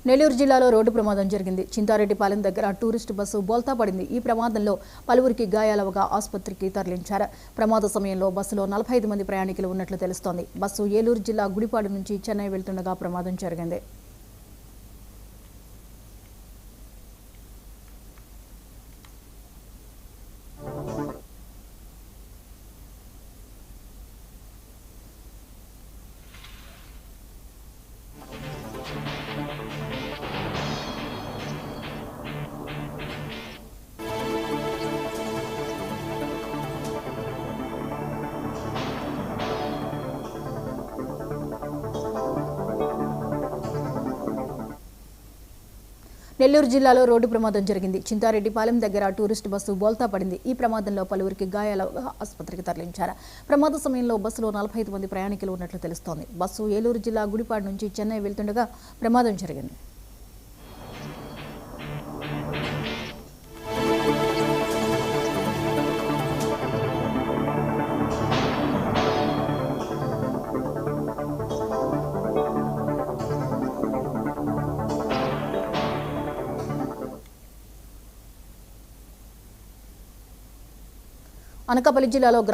నెల్లూరు జిల్లాలో రోడ్డు ప్రమాదం జరిగింది. చింతారెడ్డిపాలెం దగ్గర టూరిస్ట్ బస్సు బోల్తా పడింది. ఈ ప్రమాదంలో పలువురికి గాయాలవగా ఆసుపత్రికి తరలించారు. ప్రమాద సమయంలో బస్సులో 45 మంది ప్రయాణికులు ఉన్నట్లు తెలుస్తోంది. బస్సు ఏలూరు జిల్లా గుడిపాడు నుంచి చెన్నై వెళ్తుండగా ప్రమాదం జరిగింది. నెల్లూరు జిల్లాలో రోడ్డు ప్రమాదం జరిగింది. చింతారెడ్డిపాలెం దగ్గర టూరిస్ట్ బస్సు బోల్తా పడింది. ఈ ప్రమాదంలో పలువురికి గాయాలవగా ఆసుపత్రికి తరలించారు. ప్రమాద సమయంలో బస్సులో 45 మంది ప్రయాణికులు ఉన్నట్లు తెలుస్తోంది. బస్సు ఏలూరు జిల్లా గుడిపాడు నుంచి చెన్నై వెళ్తుండగా ప్రమాదం జరిగింది. అనకాపల్లి జిల్లాలో